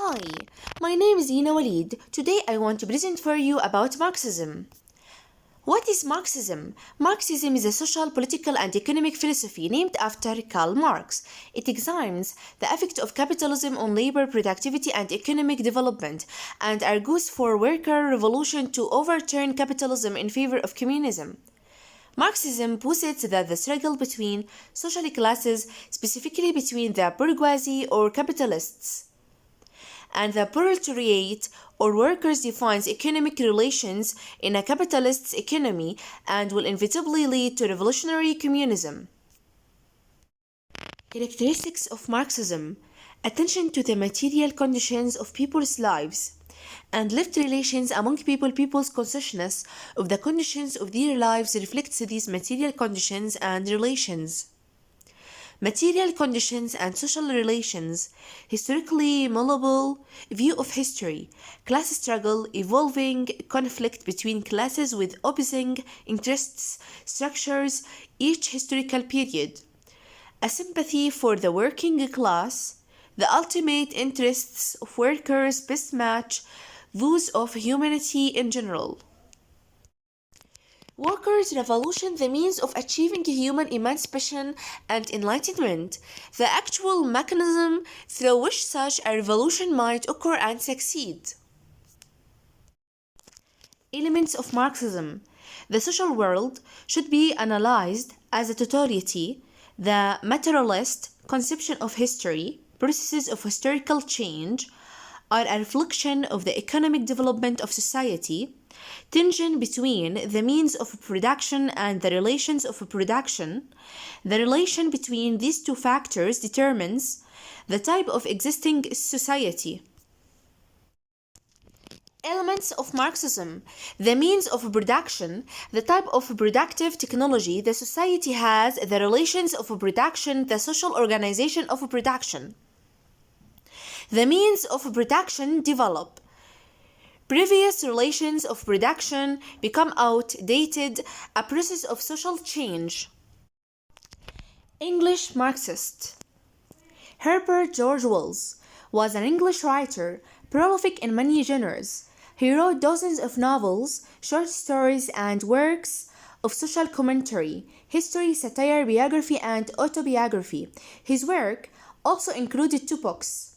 Hi, my name is Ina Walid. Today I want to present for you about Marxism. What is Marxism? Marxism is a social, political, and economic philosophy named after Karl Marx. It examines the effect of capitalism on labor, productivity, and economic development, and argues for worker revolution to overturn capitalism in favor of communism. Marxism posits that the struggle between social classes, specifically between the bourgeoisie or capitalists, and the proletariat or workers defines economic relations in a capitalist economy and will inevitably lead to revolutionary communism. Characteristics of Marxism: attention to the material conditions of people's lives and lived relations among people's consciousness of the conditions of their lives reflects these material conditions and relations. Material conditions and social relations, historically malleable view of history, class struggle, evolving conflict between classes with opposing interests, structures, each historical period, a sympathy for the working class, the ultimate interests of workers best match those of humanity in general. Workers' revolution, the means of achieving human emancipation and enlightenment, the actual mechanism through which such a revolution might occur and succeed. Elements of Marxism: the social world should be analyzed as a totality, the materialist conception of history, processes of historical change, are a reflection of the economic development of society. Tension between the means of production and the relations of production. The relation between these two factors determines the type of existing society. Elements of Marxism: the means of production, the type of productive technology the society has, the relations of production, the social organization of production. The means of production develop. Previous relations of production become outdated, a process of social change. English Marxist. Herbert George Wells was an English writer, prolific in many genres. He wrote dozens of novels, short stories, and works of social commentary, history, satire, biography, and autobiography. His work also included two books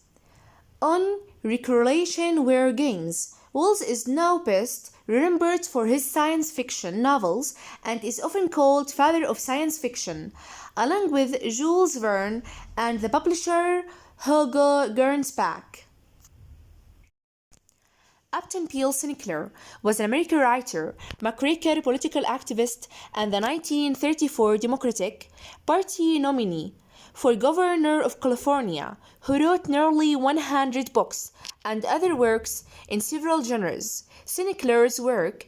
on recreation war games. Wells is now best remembered for his science fiction novels and is often called father of science fiction, along with Jules Verne and the publisher Hugo Gernsback. Upton P. Sinclair was an American writer, muckraker, political activist, and the 1934 Democratic Party nominee for governor of California, who wrote nearly 100 books and other works in several genres. Sinclair's work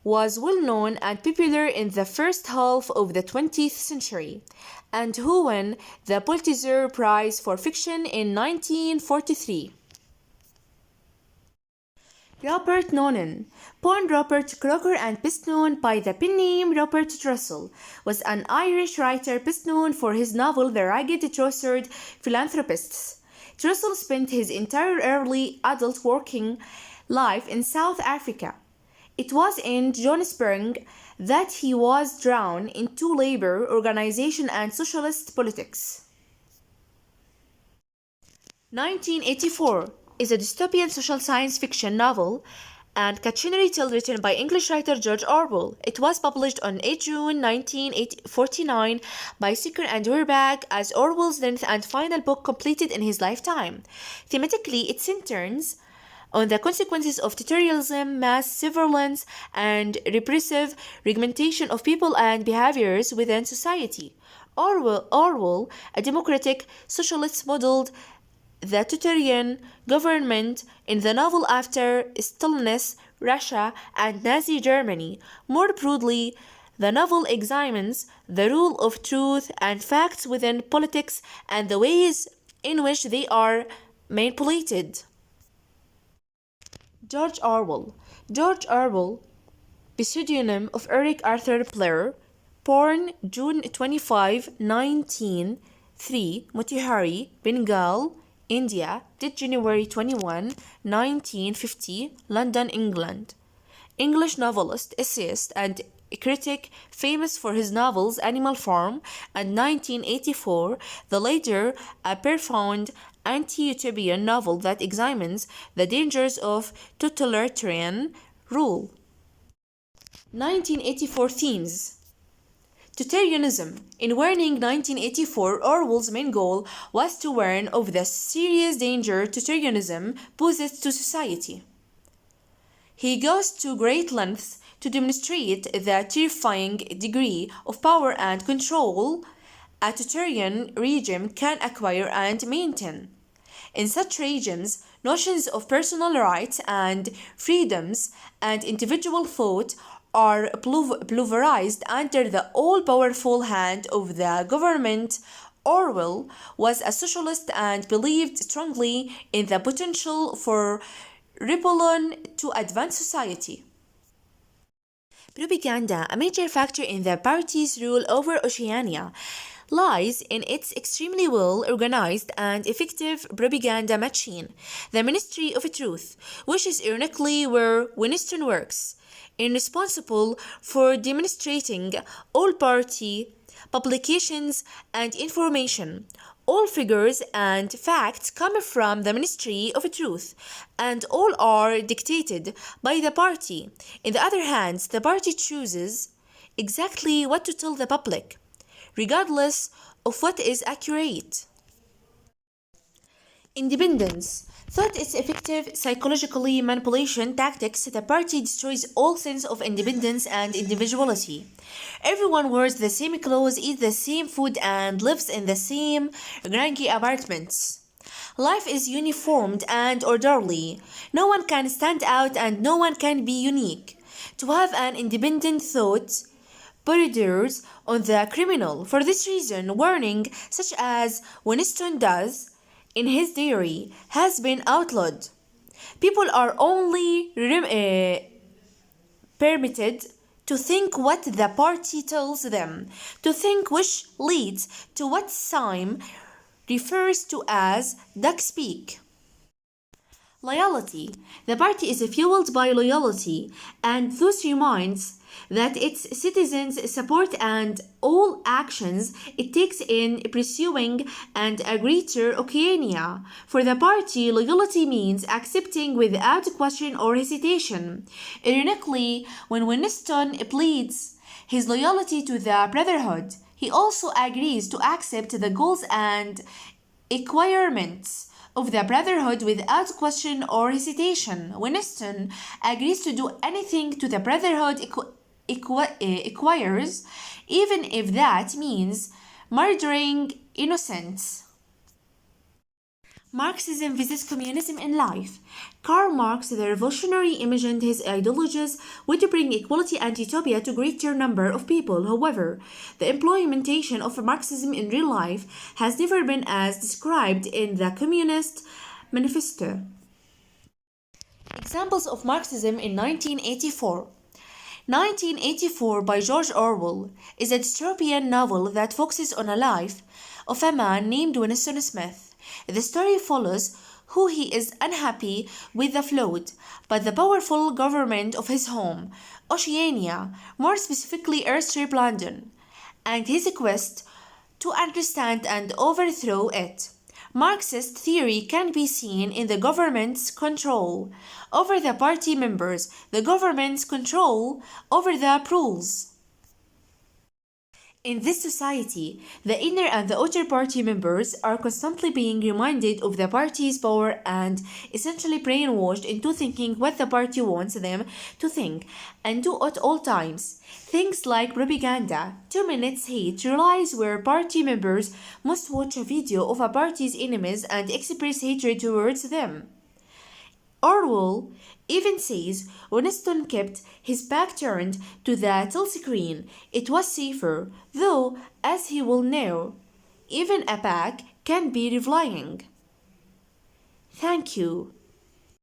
was well known and popular in the first half of the 20th century, and who won the Pulitzer Prize for Fiction in 1943. Robert Nolan, born Robert Crocker and best known by the pen name Robert Trussell, was an Irish writer best known for his novel The Ragged Trousered Philanthropists. Trussell spent his entire early adult working life in South Africa. It was in Johannesburg that he was drawn into labor organization and socialist politics. 1984 is a dystopian social science fiction novel and cautionary tale written by English writer George Orwell. It was published on 8 June 1949 by Sicker and Werbach as Orwell's 10th and final book completed in his lifetime. Thematically, it centers on the consequences of totalitarianism, mass surveillance, and repressive regimentation of people and behaviors within society. Orwell, a democratic socialist, modeled the totalitarian government in the novel after Stalinist Russia and Nazi Germany. More broadly, the novel examines the rule of truth and facts within politics and the ways in which they are manipulated. George Orwell, pseudonym of Eric Arthur Blair, born June 25, 1903, Motihari, Bengal, India, did January 21, 1950, London, England. English novelist, essayist, and critic famous for his novels Animal Farm and 1984, The Latter, a profound anti-utopian novel that examines the dangers of totalitarian rule. 1984 themes. Totalitarianism. In Warning 1984, Orwell's main goal was to warn of the serious danger totalitarianism poses to society. He goes to great lengths to demonstrate the terrifying degree of power and control a totalitarian regime can acquire and maintain. In such regimes, notions of personal rights and freedoms and individual thought are pulverized under the all-powerful hand of the government. Orwell was a socialist and believed strongly in the potential for rebellion to advance society. Propaganda, a major factor in the party's rule over Oceania, lies in its extremely well organized and effective propaganda machine, the Ministry of Truth, which is ironically where Winston works, and responsible for demonstrating all party publications and information. All figures and facts come from the Ministry of Truth, and all are dictated by the party. On the other hand, the party chooses exactly what to tell the public, regardless of what is accurate. Independence. Thought its effective psychologically manipulation tactics, the party destroys all sense of independence and individuality. Everyone wears the same clothes, eats the same food, and lives in the same grangy apartments. Life is uniformed and orderly. No one can stand out and no one can be unique. To have an independent thought borders on the criminal. For this reason, warning such as Winston does in his diary has been outlawed. People are only permitted to think what the party tells them, to think, which leads to what Syme refers to as duck speak. Loyalty. The party is fueled by loyalty, and thus reminds that its citizens support and all actions it takes in pursuing and a greater Oceania. For the party, loyalty means accepting without question or hesitation. Ironically, when Winston pleads his loyalty to the Brotherhood, he also agrees to accept the goals and requirements of the Brotherhood without question or hesitation. Winston agrees to do anything to the Brotherhood requires, even if that means murdering innocents. Marxism versus communism in life. Karl Marx, the revolutionary, imagined his ideologies would bring equality and utopia to a greater number of people. However, the implementation of Marxism in real life has never been as described in the Communist Manifesto. Examples of Marxism in 1984. 1984 by George Orwell is a dystopian novel that focuses on a life of a man named Winston Smith. The story follows who he is unhappy with the flawed but the powerful government of his home, Oceania, more specifically Airstrip London, and his quest to understand and overthrow it. Marxist theory can be seen in the government's control over the party members, the government's control over the proles. In this society, the inner and the outer party members are constantly being reminded of the party's power and essentially brainwashed into thinking what the party wants them to think and do at all times. Things like propaganda, 2 minutes hate, realize where party members must watch a video of a party's enemies and express hatred towards them. Orwell even says Winston kept his back turned to the telescreen. It was safer, though, as he will know, even a back can be revealing. Thank you.